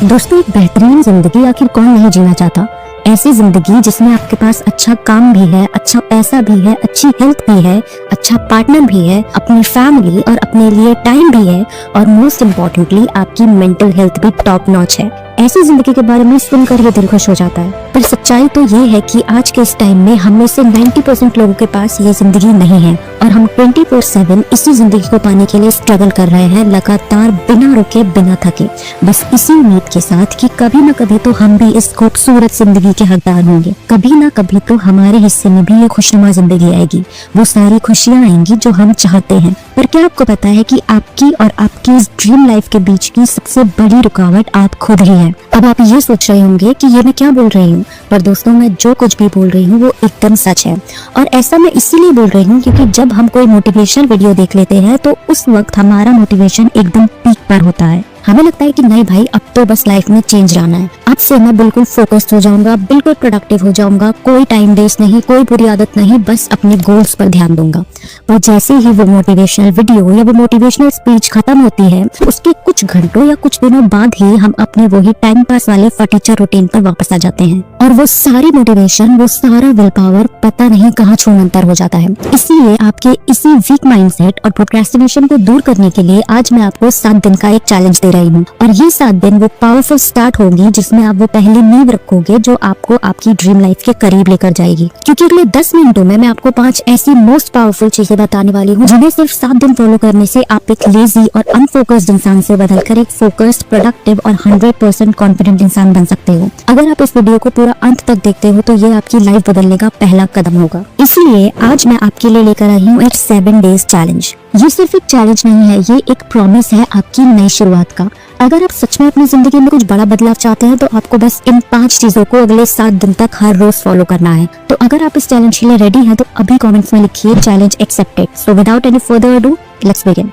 दोस्तों, एक बेहतरीन जिंदगी आखिर कौन नहीं जीना चाहता। ऐसी जिंदगी जिसमें आपके पास अच्छा काम भी है, अच्छा पैसा भी है, अच्छी हेल्थ भी है, अच्छा पार्टनर भी है, अपनी फैमिली और अपने लिए टाइम भी है और मोस्ट इम्पोर्टेंटली आपकी मेंटल हेल्थ भी टॉप नॉच है। ऐसी जिंदगी के बारे में सुनकर ये दिल खुश हो जाता है। पर सच्चाई तो ये है कि आज के इस टाइम में हम में से 90% लोगों के पास ये जिंदगी नहीं है और हम 24/7 इसी जिंदगी को पाने के लिए स्ट्रगल कर रहे हैं, लगातार बिना रुके बिना थके, बस इसी उम्मीद के साथ कि कभी न कभी तो हम भी इस खूबसूरत जिंदगी के हकदार होंगे। कभी ना कभी तो हमारे हिस्से में भी ये खुशनुमा जिंदगी आएगी, वो सारी खुशियां आएंगी जो हम चाहते हैं। पर क्या आपको पता है कि आपकी और आपकी इस ड्रीम लाइफ के बीच की सबसे बड़ी रुकावट आप खुद ही है। अब आप ये सोच रहे होंगे कि ये मैं क्या बोल रही हूँ, पर दोस्तों मैं जो कुछ भी बोल रही हूँ वो एकदम सच है। और ऐसा मैं इसीलिए बोल रही हूँ क्योंकि जब हम कोई मोटिवेशनल वीडियो देख लेते हैं तो उस वक्त हमारा मोटिवेशन एकदम पीक पर होता है। हमें लगता है कि नहीं भाई, अब तो बस लाइफ में चेंज लाना है, अब से मैं बिल्कुल फोकस्ड हो जाऊंगा, बिल्कुल प्रोडक्टिव हो जाऊंगा, कोई टाइम वेस्ट नहीं, कोई बुरी आदत नहीं, बस अपने गोल्स पर ध्यान दूंगा। और जैसे ही वो मोटिवेशनल वीडियो या वो मोटिवेशनल स्पीच खत्म होती है, उसके कुछ घंटों या कुछ दिनों बाद ही हम अपने वही टाइम पास वाले फटीचर रूटीन पर वापस आ जाते हैं और वो सारी मोटिवेशन, वो सारा विल पावर पता नहीं कहाँ छूमंतर हो जाता है। इसीलिए आपके इसी वीक माइंडसेट और प्रोक्रेस्टिनेशन को दूर करने के लिए आज मैं आपको 7 दिन का एक चैलेंज दे रही हूँ और ये 7 दिन वो पावरफुल स्टार्ट होंगी जिसमें आप वो पहली नींव रखोगे जो आपको आपकी ड्रीम लाइफ के करीब लेकर जाएगी। क्योंकि अगले 10 मिनटों में मैं आपको 5 ऐसी मोस्ट पावरफुल चीजें बताने वाली हूँ जिन्हें सिर्फ 7 दिन फॉलो करने से आप एक लेजी और अनफोकस्ड इंसान से बदलकर एक फोकस्ड, प्रोडक्टिव और 100% कॉन्फिडेंट इंसान बन सकते हो। अगर आप इस वीडियो को पूरा अंत तक देखते हो तो ये आपकी लाइफ बदलने का पहला कदम होगा। इसलिए आज मैं आपके लिए लेकर आई हूँ एक 7 डेज चैलेंज। ये सिर्फ एक चैलेंज नहीं है, ये एक प्रॉमिस है आपकी नई शुरुआत का। अगर आप सच में अपनी जिंदगी में कुछ बड़ा बदलाव चाहते हैं तो आपको बस इन 5 चीजों को अगले 7 दिन तक हर रोज फॉलो करना है। तो अगर आप इस चैलेंज के लिए रेडी हैं तो अभी कमेंट्स में लिखिए challenge accepted. So without any further ado, let's begin.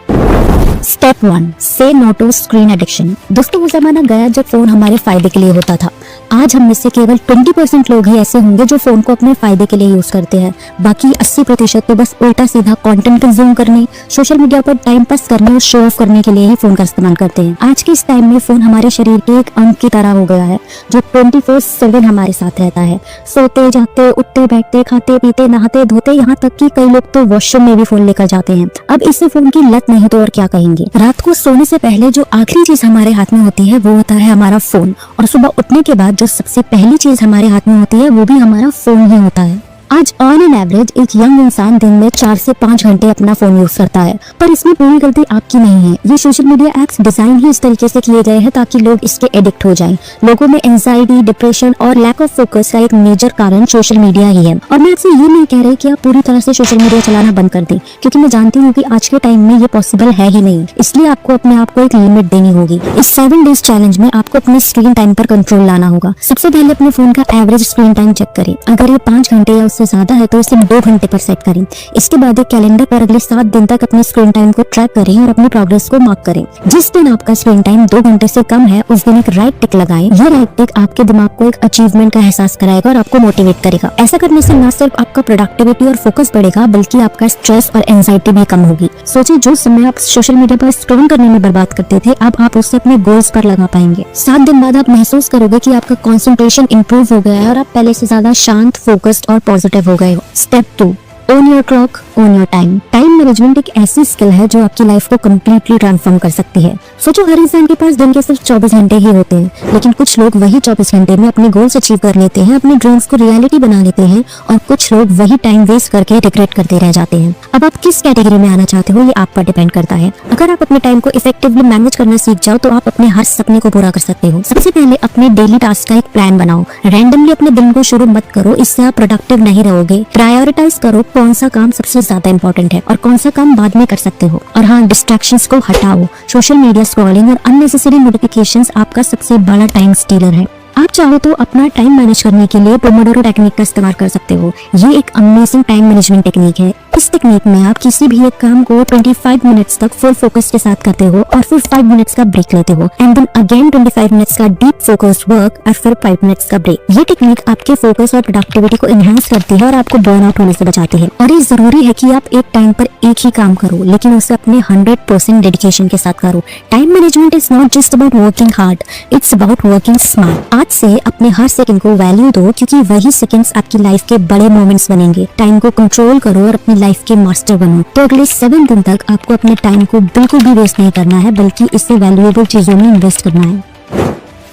Step 1, से नो टू स्क्रीन एडिक्शन। दोस्तों, वो जमाना गया जब फोन हमारे फायदे के लिए होता था। आज हम में से केवल 20% लोग ही ऐसे होंगे जो फोन को अपने फायदे के लिए यूज करते हैं। बाकी 80% तो बस उल्टा सीधा कंटेंट कंज्यूम करने, सोशल मीडिया पर टाइम पास करने और शो ऑफ करने के लिए ही फोन का इस्तेमाल करते हैं। आज के इस टाइम में फोन हमारे शरीर के एक अंग की तरह हो गया है जो 24/7 हमारे साथ रहता है। सोते जाते, उठते बैठते, खाते पीते, नहाते धोते, यहाँ तक कि कई लोग तो वॉशरूम में भी फोन लेकर जाते हैं। अब इससे फोन की लत नहीं तो और क्या कहेंगे। रात को सोने से पहले जो आखिरी चीज हमारे हाथ में होती है वो होता है हमारा फोन, और सुबह उठने के बाद जो सबसे पहली चीज हमारे हाथ में होती है वो भी हमारा फोन ही होता है। आज ऑन एन एवरेज एक यंग इंसान दिन में 4 से 5 घंटे अपना फोन यूज करता है, पर इसमें पूरी गलती आपकी नहीं है। ये सोशल मीडिया एप्स डिजाइन ही इस तरीके से किए गए हैं ताकि लोग इसके एडिक्ट हो जाएं। लोगों में एंजाइटी, डिप्रेशन और लैक ऑफ फोकस का एक मेजर कारण सोशल मीडिया ही है। और मैं आपसे ये नहीं कह रही कि आप पूरी तरह से सोशल मीडिया चलाना बंद कर दें, क्योंकि मैं जानती हूँ कि आज के टाइम में ये पॉसिबल है ही नहीं। इसलिए आपको अपने आप को एक लिमिट देनी होगी। इस 7 डेज चैलेंज में आपको अपने स्क्रीन टाइम पर कंट्रोल लाना होगा। सबसे पहले अपने फोन का एवरेज स्क्रीन टाइम चेक करें। अगर ये 5 घंटे या उससे ज्यादा है तो इसे 2 घंटे पर सेट करें। इसके बाद एक कैलेंडर पर अगले 7 दिन तक अपने स्क्रीन टाइम को ट्रैक करें और अपनी प्रोग्रेस को मार्क करें। जिस दिन आपका स्क्रीन टाइम 2 घंटे से कम है उस दिन एक राइट टिक लगाएं। ये राइट टिक आपके दिमाग को एक अचीवमेंट का एहसास कराएगा और आपको मोटिवेट करेगा। ऐसा करने से न सिर्फ आपका प्रोडक्टिविटी और फोकस बढ़ेगा बल्कि आपका स्ट्रेस और एंजाइटी भी कम होगी। सोचिए, जो समय आप सोशल मीडिया पर स्क्रॉल करने में बर्बाद करते थे, अब आप उससे अपने गोल्स पर लगा पाएंगे। 7 दिन बाद आप महसूस करोगे कि आपका कंसंट्रेशन इंप्रूव हो गया है और आप पहले से ज्यादा शांत, फोकस्ड और पॉजिटिव हो गए हो। Step 2, own your clock, own your time. Time management एक ऐसी स्किल है जो आपकी लाइफ को कम्प्लीटली ट्रांसफॉर्म कर सकती है। सोचो, हर इंसान के पास दिन के सिर्फ 24 घंटे ही होते हैं, लेकिन कुछ लोग वही 24 घंटे में अपने गोल्स अचीव कर लेते हैं, अपने ड्रीम्स को रियलिटी बना लेते हैं, और कुछ लोग वही टाइम वेस्ट करके रिग्रेट करते रह जाते हैं। अब आप किस कैटेगरी में आना चाहते हो ये आप पर डिपेंड करता है। अगर आप अपने टाइम को इफेक्टिवली मैनेज करना सीख जाओ तो आप अपने हर सपने को पूरा कर सकते हो। सबसे पहले अपने डेली टास्क का एक प्लान बनाओ। रैंडमली अपने दिन को शुरू मत करो, इससे आप प्रोडक्टिव नहीं रहोगे। प्रायोरिटाइज करो कौन सा काम सबसे ज्यादा इंपॉर्टेंट है और कौन सा काम बाद में कर सकते हो। और हाँ, डिस्ट्रैक्शंस को हटाओ। सोशल मीडिया स्क्रॉलिंग और अननेसेसरी नोटिफिकेशंस आपका सबसे बड़ा टाइम स्टीलर है। आप चाहो तो अपना टाइम मैनेज करने के लिए पोमोडोरो टेक्निक का इस्तेमाल कर सकते हो। ये एक अमेजिंग टाइम मैनेजमेंट टेक्निक है। इस टेक्निक में आप किसी भी एक काम को 25 मिनट्स तक फुल फोकस के साथ करते हो और फिर 5 मिनट्स का ब्रेक लेते हो एंड देन अगेन 25 मिनट्स का डीप फोकस्ड वर्क और फिर 5 मिनट्स का ब्रेक। ये टेक्निक आपके फोकस और प्रोडक्टिविटी को एनहांस करती है और आपको बर्न आउट होने से बचाती है। और ये जरूरी है कि आप एक टाइम पर एक ही काम करो, लेकिन उसे अपने 100% डेडिकेशन के साथ करो। Time management is not just about working hard, it's about working smart. आज से अपने हर सेकंड को वैल्यू दो, क्योंकि वही सेकंड्स आपकी लाइफ के बड़े मोमेंट्स बनेंगे। टाइम को कंट्रोल करो और अपनी लाइफ के मास्टर बनो। तो अगले 7 दिन तक आपको अपने टाइम को बिल्कुल भी वेस्ट नहीं करना है, बल्कि इसे वैल्यूएबल चीजों में इन्वेस्ट करना है।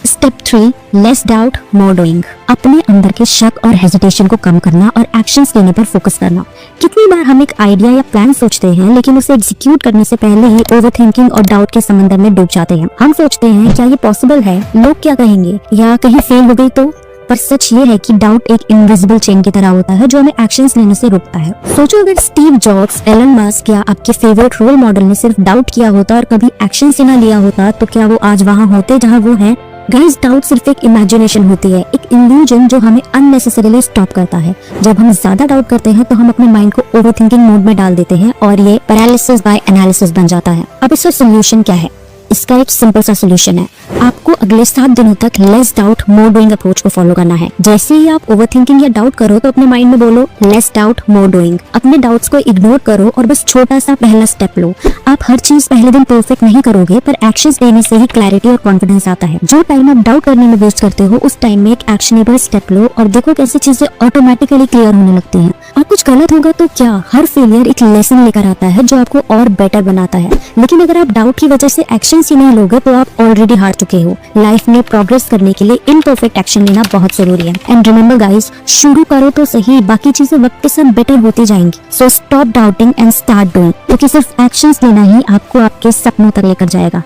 स्टेप 3, लेस डाउट मोर डूइंग। अपने अंदर के शक और हेजिटेशन को कम करना और एक्शंस लेने पर फोकस करना। कितनी बार हम एक आइडिया या प्लान सोचते हैं, लेकिन उसे एग्जीक्यूट करने से पहले ही ओवरथिंकिंग और डाउट के समंदर में डूब जाते हैं। हम सोचते हैं क्या ये पॉसिबल है, लोग क्या कहेंगे, या कहीं फेल हो गई तो। पर सच ये है कि डाउट एक इनविजिबल चेन की तरह होता है जो हमें एक्शंस लेने से रोकता है। सोचो अगर स्टीव जॉब्स, एलन मस्क या आपके फेवरेट रोल मॉडल ने सिर्फ डाउट किया होता और कभी एक्शन से ना लिया होता, तो क्या वो आज वहाँ होते जहाँ वो है? गाइस, डाउट सिर्फ एक इमेजिनेशन होती है, एक इल्यूजन जो हमें अननेसेसरीली स्टॉप करता है। जब हम ज्यादा डाउट करते हैं तो हम अपने माइंड को ओवरथिंकिंग मोड में डाल देते हैं और ये पैरालिसिस बाय एनालिसिस बन जाता है। अब इसका सोल्यूशन क्या है? इसका एक सिंपल सा सोल्यूशन है। आपको अगले 7 दिनों तक लेस डाउट मोर डूइंग अप्रोच को फॉलो करना है। जैसे ही आप ओवरथिंकिंग या डाउट करो तो अपने माइंड में बोलो लेस डाउट मोर डूइंग। अपने डाउट्स को इग्नोर करो और बस छोटा सा पहला स्टेप लो। आप हर चीज पहले दिन परफेक्ट नहीं करोगे, पर एक्शंस लेने से ही क्लैरिटी और कॉन्फिडेंस आता है। जो टाइम आप डाउट करने में वेस्ट करते हो, उस टाइम में एक एक्शनेबल स्टेप लो और देखो कैसे चीजें ऑटोमेटिकली क्लियर होने लगती हैं। और कुछ गलत होगा तो क्या, हर फेलियर एक लेसन लेकर आता है जो आपको और बेटर बनाता है। लेकिन अगर आप डाउट की वजह से एक्शंस ही नहीं लोगे तो आप ऑलरेडी हार चुके हो। लाइफ में प्रोग्रेस करने के लिए इम्परफेक्ट एक्शन लेना बहुत जरूरी है। एंड रिमेंबर गाइस, शुरू करो तो सही, बाकी चीजें वक्त के साथ बेटर होती जाएंगी। So stop doubting and start doing, क्योंकि सिर्फ एक्शंस लेना ही आपको आपके सपनों तक लेकर जाएगा।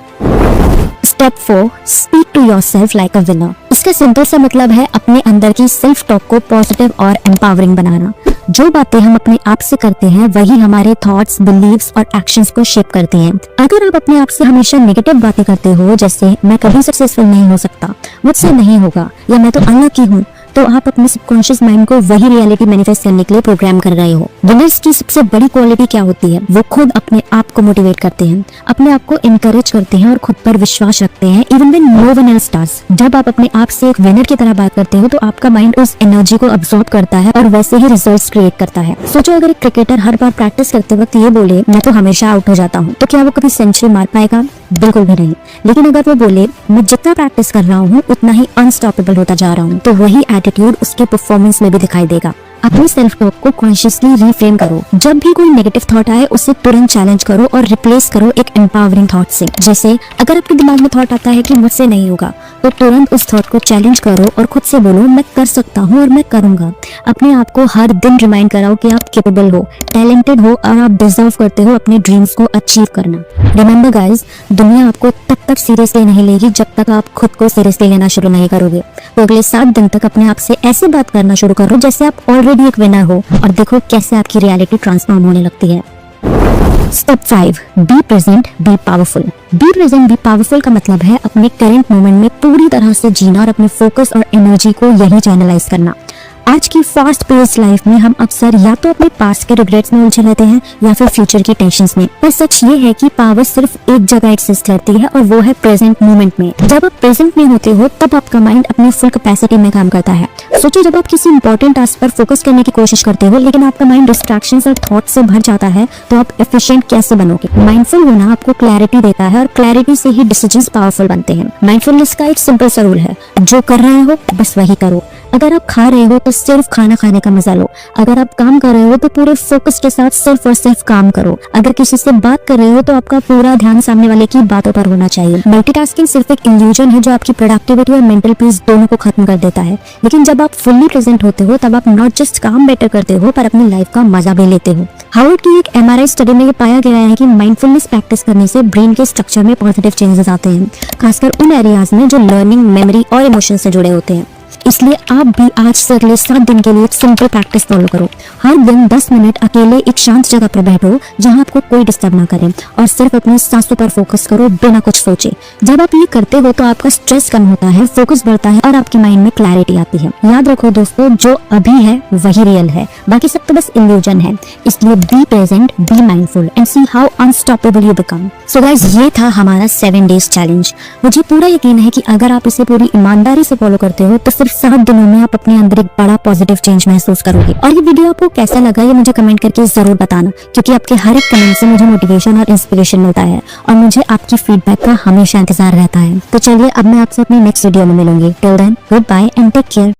Step 4, speak to yourself like a winner. इसका सिंपल सा मतलब है अपने अंदर की सेल्फ टॉक को पॉजिटिव और एम्पावरिंग बनाना। जो बातें हम अपने आप से करते हैं वही हमारे थॉट्स, बिलीव्स और एक्शंस को शेप करती हैं। अगर आप अपने आप से हमेशा नेगेटिव बातें करते हो, जैसे मैं कभी सक्सेसफुल नहीं हो सकता, मुझसे नहीं होगा, या मैं तो अनलकी हूँ, तो आप अपने सबकॉन्शियस माइंड को वही रियलिटी मैनिफेस्ट करने के लिए प्रोग्राम कर रहे हो। विनर्स की सबसे बड़ी क्वालिटी क्या होती है? वो खुद अपने आप को मोटिवेट करते हैं, अपने आप को इनकरेज करते हैं और खुद पर विश्वास रखते हैं even when no one else does. जब आप अपने आप से एक विनर की तरह बात करते हो तो आपका माइंड उस एनर्जी को अब्सॉर्ब करता है और वैसे ही रिजल्ट्स क्रिएट करता है। सोचो अगर एक क्रिकेटर हर बार प्रैक्टिस करते वक्त ये बोले मैं तो हमेशा आउट हो जाता हूँ, तो क्या वो कभी सेंचुरी मार पाएगा? बिल्कुल भी नहीं। लेकिन अगर वो बोले मैं जितना प्रैक्टिस कर रहा हूँ उतना ही अनस्टॉपेबल होता जा रहा हूँ, तो वही एटीट्यूड उसके परफॉर्मेंस में भी दिखाई देगा। अपनी सेल्फ टॉक को कॉन्शियसली रीफ्रेम करो। जब भी कोई नेगेटिव थॉट आए उसे तुरंत चैलेंज करो और रिप्लेस करो एक एम्पावरिंग थॉट से। जैसे अगर आपके दिमाग में थॉट आता है कि मुझसे नहीं होगा, तो तुरंत उस थॉट को चैलेंज करो और खुद से बोलो मैं कर सकता हूँ और मैं करूंगा। अपने आप को हर दिन रिमाइंड कराओ कि आप कैपेबल हो, टैलेंटेड हो और आप डिजर्व करते हो अपने ड्रीम्स को अचीव करना। रिमेंबर गाइस, दुनिया आपको तब तक सीरियसली नहीं लेगी जब तक आप खुद को सीरियसली लेना शुरू नहीं करोगे। तो अगले 7 दिन तक अपने आप से ऐसे बात करना शुरू करो जैसे आप ऑलरेडी एक विनर हो और देखो कैसे आपकी रियलिटी ट्रांसफॉर्म होने लगती है। Step 5, be present B powerful. Be present B powerful का मतलब है अपने करंट मोमेंट में पूरी तरह से जीना और अपने फोकस और एनर्जी को यही चैनलाइज करना। आज की फास्ट पेस्ड लाइफ में हम अक्सर या तो अपने पास्ट के रिग्रेट्स में उलझे रहते हैं या फिर फ्यूचर की टेंशंस में। पर सच ये है कि पावर सिर्फ एक जगह एग्जिस्ट करती है और वो है प्रेजेंट मोमेंट में। जब आप प्रेजेंट में होते हो तब आपका माइंड अपनी फुल कैपेसिटी में काम करता है। सोचिए जब आप किसी इंपॉर्टेंट टास्क पर फोकस करने की कोशिश करते हो लेकिन आपका माइंड डिस्ट्रैक्शंस और थॉट्स से भर जाता है, तो आप एफिशिएंट कैसे बनोगे? माइंडफुल होना आपको क्लैरिटी देता है और क्लैरिटी से ही डिसीजंस पावरफुल बनते हैं। माइंडफुलनेस का एक सिंपल सा रूल है, जो कर रहे हो बस वही करो। अगर आप खा रहे हो तो सिर्फ खाना खाने का मजा लो। अगर आप काम कर रहे हो तो पूरे फोकस के साथ सिर्फ और सिर्फ काम करो। अगर किसी से बात कर रहे हो तो आपका पूरा ध्यान सामने वाले की बातों पर होना चाहिए। मल्टीटास्किंग सिर्फ एक इल्यूजन है जो आपकी प्रोडक्टिविटी और मेंटल पीस दोनों को खत्म कर देता है। लेकिन जब आप फुल्ली प्रेजेंट होते हो तब आप नॉट जस्ट काम बेटर करते हो पर अपनी लाइफ का मजा भी लेते हो। हार्वर्ड की एक MRI स्टडी में ये पाया गया है कि माइंडफुलनेस प्रैक्टिस करने से ब्रेन के स्ट्रक्चर में पॉजिटिव चेंजेस आते हैं, खासकर उन एरियाज में जो लर्निंग, मेमोरी और इमोशन से जुड़े होते हैं। इसलिए आप भी आज से अगले 7 दिन के लिए एक सिंपल प्रैक्टिस फॉलो करो। हर दिन 10 मिनट अकेले एक शांत जगह पर बैठो जहां आपको कोई डिस्टर्ब ना करे और सिर्फ अपनी सांसों पर फोकस करो बिना कुछ सोचे। जब आप ये करते हो तो आपका स्ट्रेस कम होता है, फोकस बढ़ता है और आपके माइंड में क्लैरिटी आती है। याद रखो दोस्तों, जो अभी है वही रियल है, बाकी सब तो बस इल्यूजन है। इसलिए be present, be mindful and see how unstoppable you become. So guys, ये था हमारा 7 डेज चैलेंज। मुझे पूरा यकीन है कि अगर आप इसे पूरी ईमानदारी से फॉलो करते हो तो सिर्फ 7 दिनों में आप अपने अंदर एक बड़ा पॉजिटिव चेंज महसूस करोगे। और ये वीडियो आपको कैसा लगा ये मुझे कमेंट करके जरूर बताना, क्योंकि आपके हर एक कमेंट से मुझे मोटिवेशन और इंस्पिरेशन मिलता है और मुझे आपकी फीडबैक का हमेशा इंतजार रहता है। तो चलिए अब मैं आपसे अपनी नेक्स्ट वीडियो में मिलूंगी। Till then, goodbye and take care.